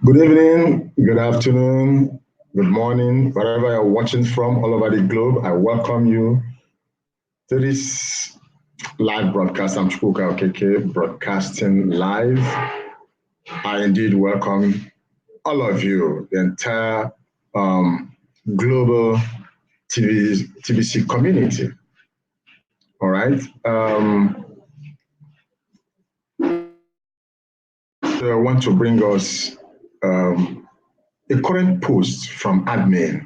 Good evening, good afternoon, good morning, wherever you're watching from all over the globe. I welcome you to this live broadcast. I'm Chukwuka Okeke, broadcasting live. I indeed welcome all of you, the entire global TBC community. All right. I want to bring us a current post from admin,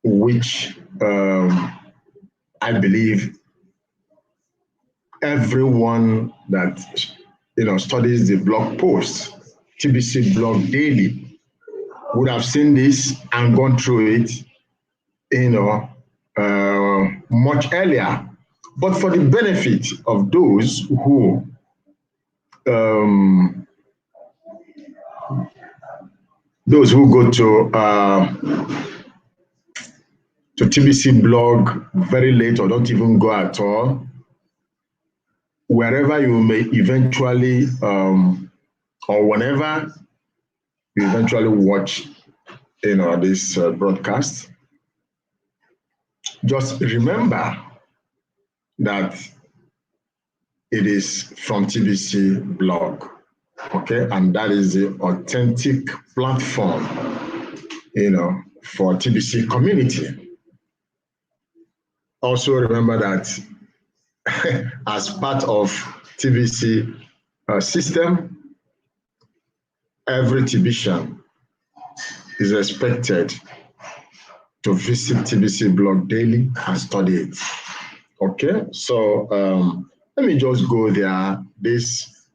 which I believe everyone that studies the blog post, TBC Blog Daily, would have seen this and gone through it, much earlier. But for the benefit of those who go to TBC blog very late or don't even go at all, wherever you may eventually or whenever you eventually watch this broadcast, just remember that it is from TBC blog, okay? And that is the authentic platform, for TBC community. Also remember that as part of TBC system, every TBCian is expected to visit TBC Blog Daily and study it. Okay, so let me just go there. This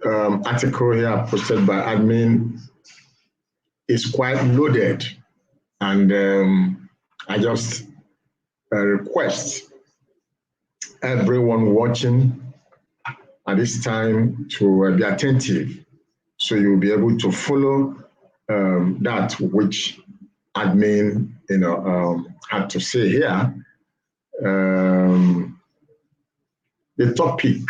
article here posted by admin is quite loaded, and I just request everyone watching at this time to be attentive, so you'll be able to follow that which admin had to say here. The topic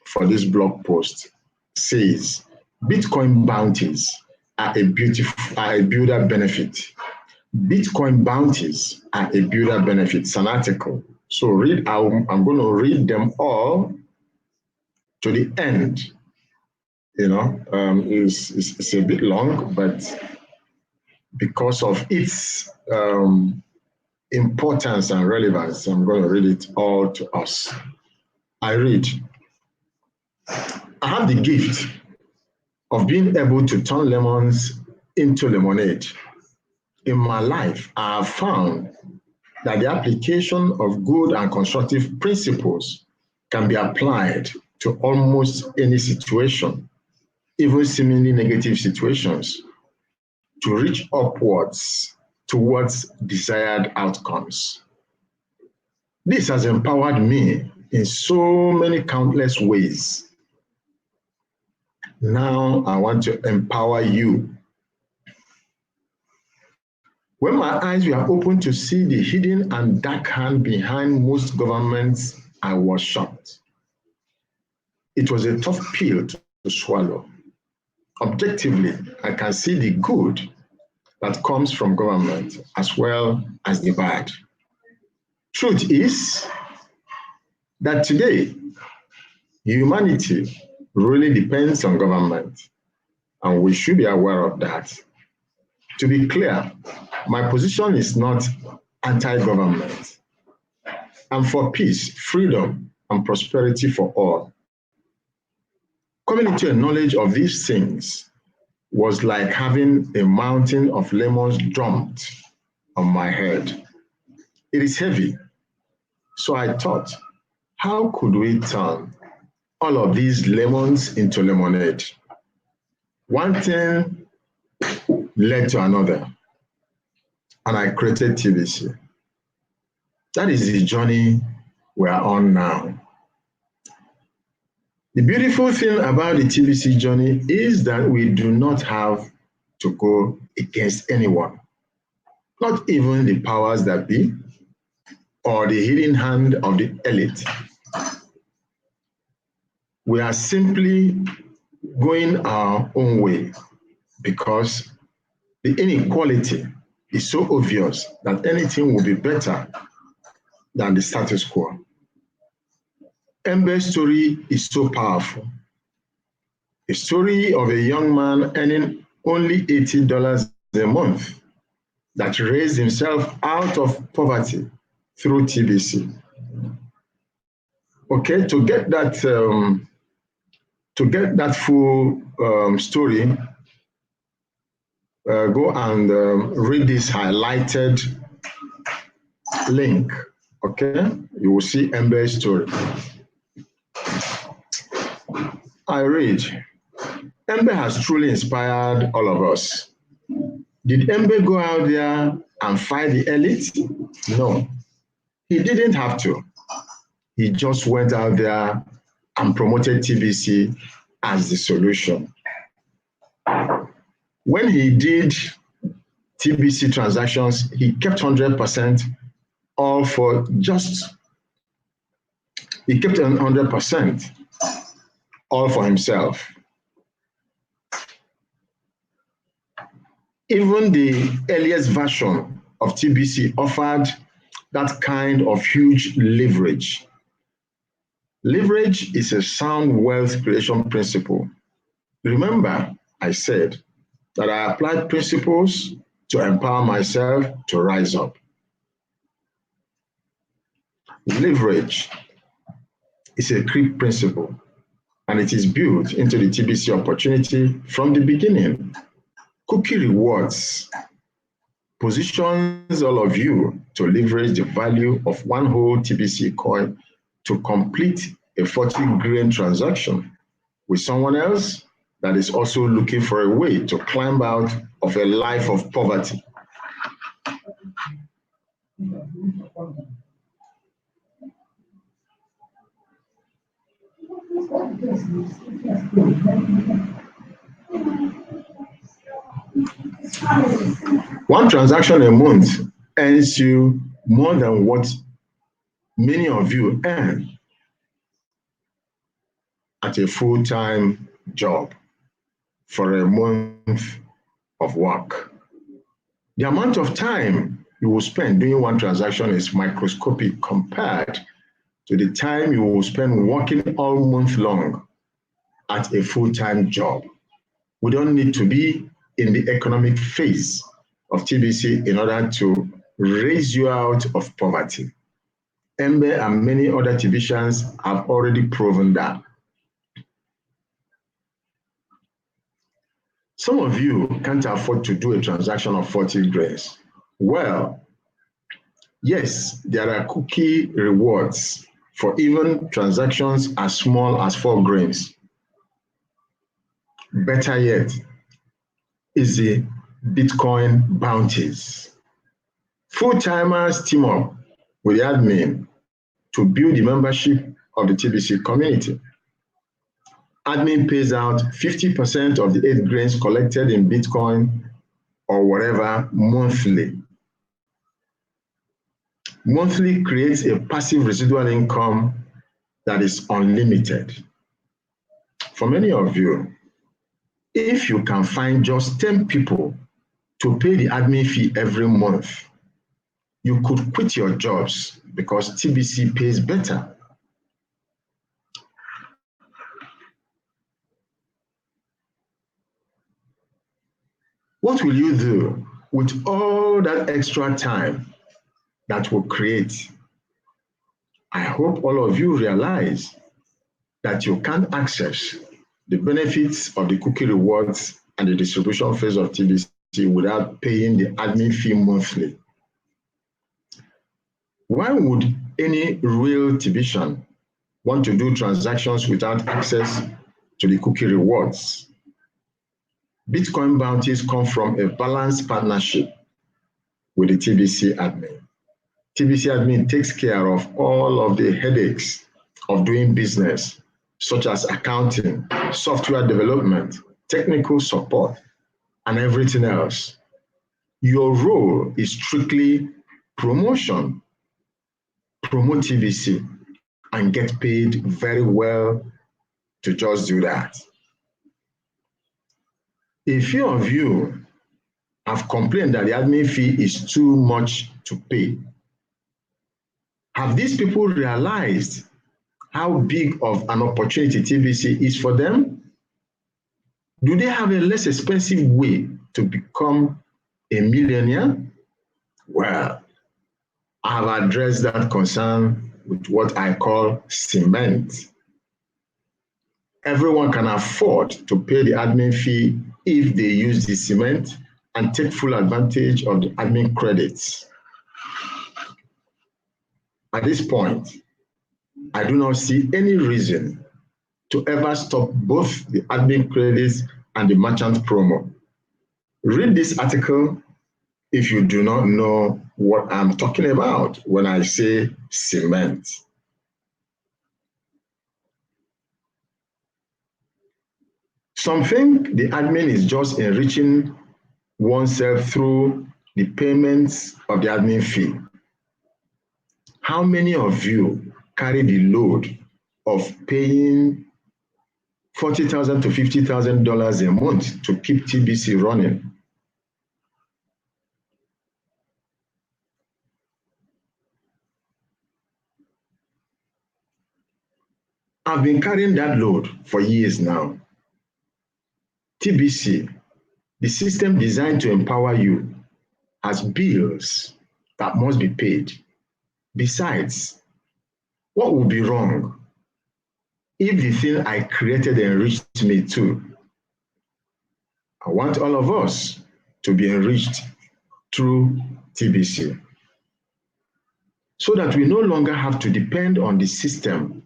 for this blog post says Bitcoin bounties are a builder benefit. Bitcoin bounties are a builder benefit. It's an article. So I'm going to read them all to the end. It's a bit long, but because of its importance and relevance, I'm going to read it all to us. I read, I have the gift of being able to turn lemons into lemonade. In my life, I have found that the application of good and constructive principles can be applied to almost any situation, even seemingly negative situations, to reach upwards towards desired outcomes. This has empowered me in so many countless ways. Now I want to empower you. When my eyes were opened to see the hidden and dark hand behind most governments, I was shocked. It was a tough pill to swallow. Objectively, I can see the good that comes from government as well as the bad. Truth is that today, humanity really depends on government, and we should be aware of that. To be clear, my position is not anti-government. I'm for peace, freedom, and prosperity for all. Coming into a knowledge of these things was like having a mountain of lemons dumped on my head. It is heavy. So I thought, how could we turn all of these lemons into lemonade? One thing led to another, and I created TBC. That is the journey we're on now. The beautiful thing about the TBC journey is that we do not have to go against anyone, not even the powers that be or the hidden hand of the elite. We are simply going our own way because the inequality is so obvious that anything will be better than the status quo. Mbe's story is so powerful. A story of a young man earning only $80 a month that raised himself out of poverty through TBC. Okay, to get that full story, go and read this highlighted link. Okay, you will see Mbe's story. I read, Mbe has truly inspired all of us. Did Mbe go out there and fight the elite? No, he didn't have to. He just went out there and promoted TBC as the solution. When he did TBC transactions, he kept 100% all for just, he kept 100% all for himself. Even the earliest version of TBC offered that kind of huge leverage. Leverage is a sound wealth creation principle. Remember, I said that I applied principles to empower myself to rise up. Leverage is a key principle, and it is built into the TBC opportunity from the beginning. Cookie rewards positions all of you to leverage the value of one whole TBC coin to complete a 40-grain transaction with someone else that is also looking for a way to climb out of a life of poverty. One transaction a month earns you more than what many of you earn at a full-time job for a month of work. The amount of time you will spend doing one transaction is microscopic compared to the time you will spend working all month long at a full-time job. We don't need to be in the economic phase of TBC in order to raise you out of poverty. Mbe and many other TBCians have already proven that. Some of you can't afford to do a transaction of 40 grains. Well, yes, there are cookie rewards for even transactions as small as 4 grains. Better yet is the Bitcoin bounties. Full-timers team up with the admin to build the membership of the TBC community. Admin pays out 50% of the 8 grains collected in Bitcoin or whatever monthly. Monthly creates a passive residual income that is unlimited. For many of you, if you can find just 10 people to pay the admin fee every month, you could quit your jobs because TBC pays better. What will you do with all that extra time that will create? I hope all of you realize that you can't access the benefits of the cookie rewards and the distribution phase of TBC without paying the admin fee monthly. Why would any real TBCian want to do transactions without access to the cookie rewards? Bitcoin bounties come from a balanced partnership with the TBC admin. TBC admin takes care of all of the headaches of doing business, such as accounting, software development, technical support, and everything else. Your role is strictly promotion. Promote TBC and get paid very well to just do that. A few of you have complained that the admin fee is too much to pay. Have these people realized how big of an opportunity TBC is for them? Do they have a less expensive way to become a millionaire? Well, I have addressed that concern with what I call cement. Everyone can afford to pay the admin fee if they use the cement and take full advantage of the admin credits. At this point, I do not see any reason to ever stop both the admin credits and the merchant promo. Read this article if you do not know what I'm talking about when I say cement. Some think the admin is just enriching oneself through the payments of the admin fee. How many of you carry the load of paying $40,000 to $50,000 a month to keep TBC running? I've been carrying that load for years now. TBC, the system designed to empower you, has bills that must be paid. Besides, what would be wrong if the thing I created enriched me too? I want all of us to be enriched through TBC so that we no longer have to depend on the system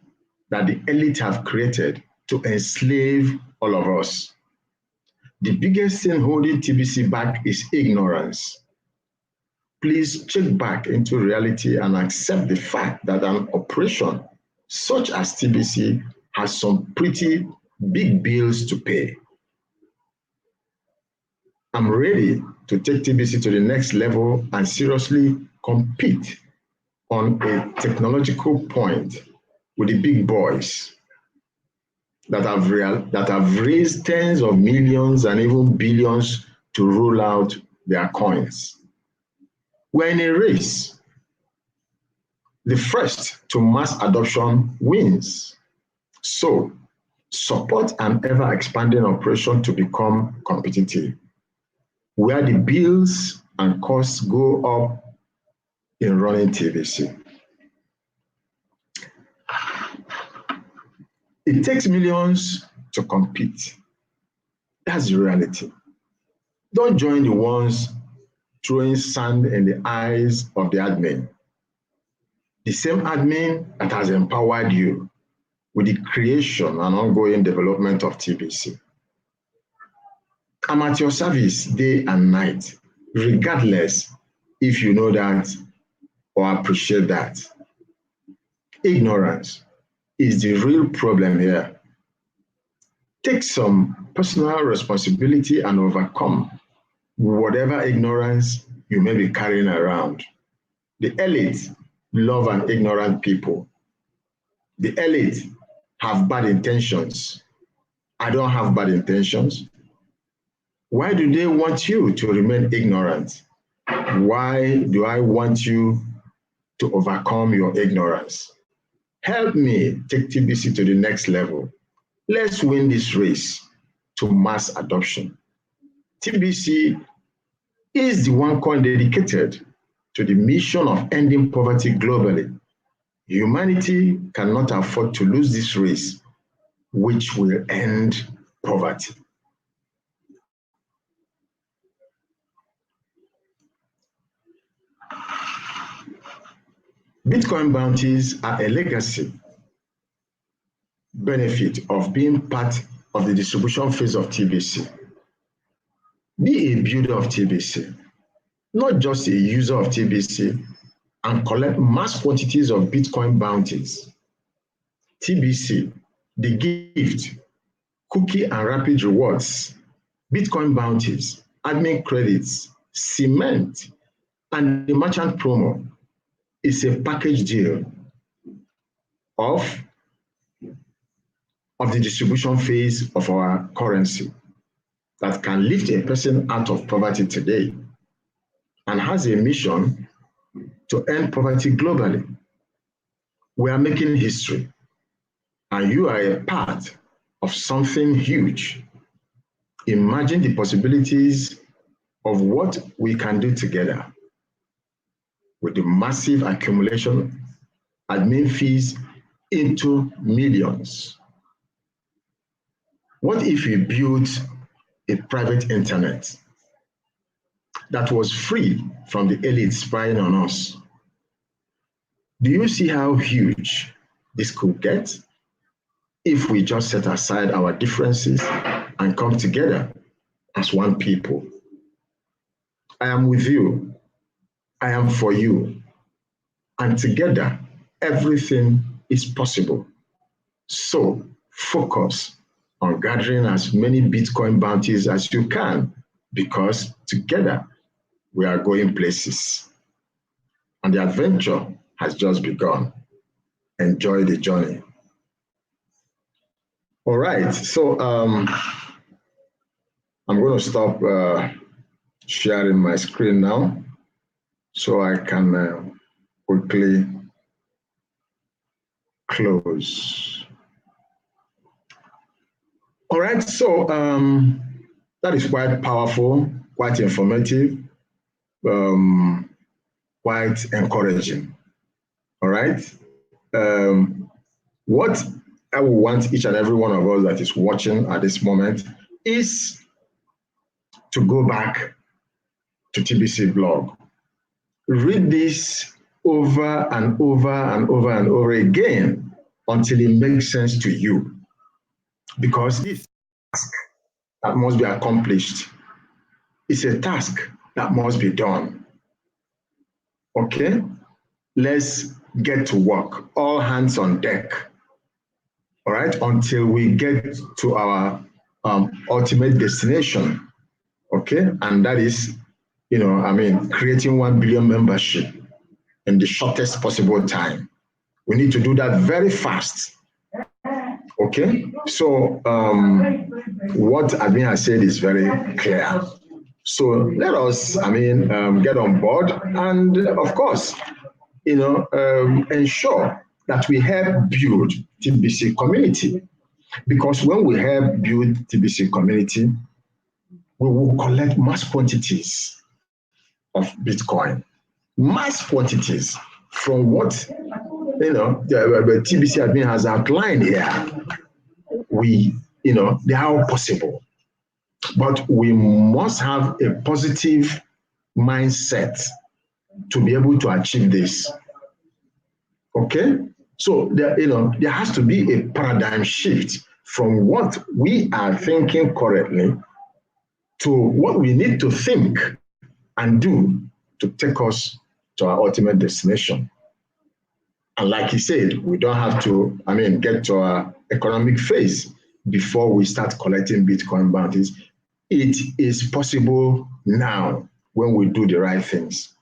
that the elite have created to enslave all of us. The biggest thing holding TBC back is ignorance. Please check back into reality and accept the fact that an operation such as TBC has some pretty big bills to pay. I'm ready to take TBC to the next level and seriously compete on a technological point with the big boys that have raised tens of millions and even billions to roll out their coins. We're in a race. The first to mass adoption wins. So, support an ever-expanding operation to become competitive, where the bills and costs go up in running TBC. It takes millions to compete. That's the reality. Don't join the ones throwing sand in the eyes of the admin. The same admin that has empowered you with the creation and ongoing development of TBC. I'm at your service day and night, regardless if you know that or appreciate that. Ignorance is the real problem here. Take some personal responsibility and overcome whatever ignorance you may be carrying around. The elite love an ignorant people. The elite have bad intentions. I don't have bad intentions. Why do they want you to remain ignorant? Why do I want you to overcome your ignorance? Help me take TBC to the next level. Let's win this race to mass adoption. TBC is the one coin dedicated to the mission of ending poverty globally. Humanity cannot afford to lose this race, which will end poverty. Bitcoin bounties are a legacy benefit of being part of the distribution phase of TBC. Be a builder of TBC, not just a user of TBC, and collect mass quantities of Bitcoin bounties. TBC, the gift, cookie and rapid rewards, Bitcoin bounties, admin credits, cement, and the merchant promo is a package deal of of the distribution phase of our currency that can lift a person out of poverty today and has a mission to end poverty globally. We are making history, and you are a part of something huge. Imagine the possibilities of what we can do together with the massive accumulation admin fees into millions. What if we built a private internet that was free from the elite spying on us? Do you see how huge this could get if we just set aside our differences and come together as one people? I am with you. I am for you. And together, everything is possible. So focus on gathering as many Bitcoin bounties as you can, because together we are going places. And the adventure has just begun. Enjoy the journey. All right, so I'm going to stop sharing my screen now so I can quickly close. All right, so that is quite powerful, quite informative, quite encouraging. All right. What I would want each and every one of us that is watching at this moment is to go back to TBC blog. Read this over and over and over and over again until it makes sense to you. Because this task that must be accomplished is a task that must be done. Okay? Let's get to work. All hands on deck. All right? Until we get to our ultimate destination. Okay? And that is, creating 1 billion membership in the shortest possible time. We need to do that very fast. Okay? So what Admin has said is very clear. So let us, get on board and, of course, ensure that we help build TBC community. Because when we help build TBC community, we will collect mass quantities of Bitcoin. Mass quantities from what, the TBC admin has outlined here. They are all possible. But we must have a positive mindset to be able to achieve this. Okay? So there has to be a paradigm shift from what we are thinking currently to what we need to think and do to take us to our ultimate destination. And like he said, we don't have to, get to our economic phase before we start collecting Bitcoin bounties. It is possible now when we do the right things.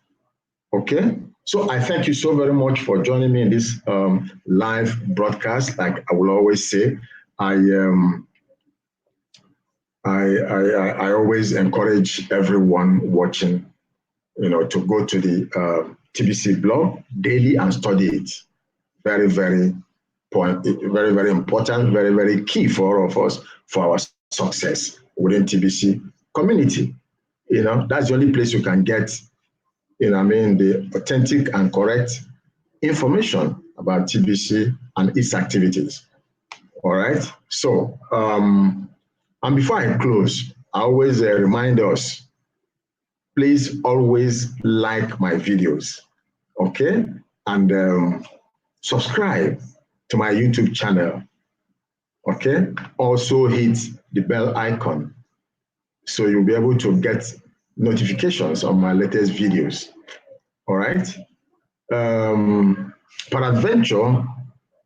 Okay? So I thank you so very much for joining me in this live broadcast. Like I will always say, I always encourage everyone watching, to go to the TBC Blog Daily and study it. Very, very important, very, very key for all of us for our success within TBC community. That's the only place you can get, the authentic and correct information about TBC and its activities. All right. So, and before I close, I always remind us, please always like my videos, okay? And subscribe to my YouTube channel, okay? Also hit the bell icon so you'll be able to get notifications on my latest videos, all right? Peradventure,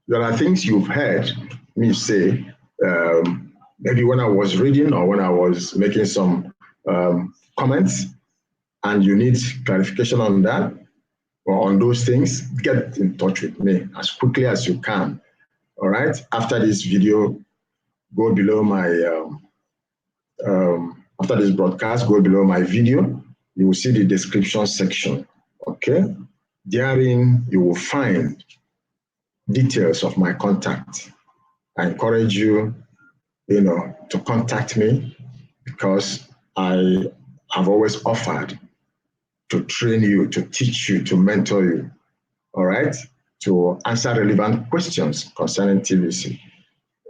there are things you've heard me say, maybe when I was reading or when I was making some comments, and you need clarification on that or on those things, get in touch with me as quickly as you can. All right. After this video, go below my, after this broadcast, go below my video. You will see the description section, okay? Therein, you will find details of my contact. I encourage you, to contact me because I have always offered to train you, to teach you, to mentor you, all right? To answer relevant questions concerning TBC,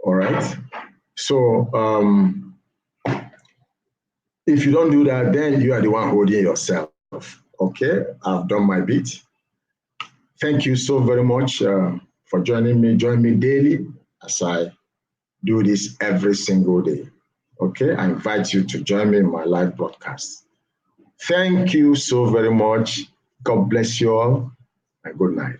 all right? So if you don't do that, then you are the one holding yourself, okay? I've done my bit. Thank you so very much for joining me. Join me daily as I do this every single day, okay? I invite you to join me in my live broadcast. Thank you so very much. God bless you all, and good night.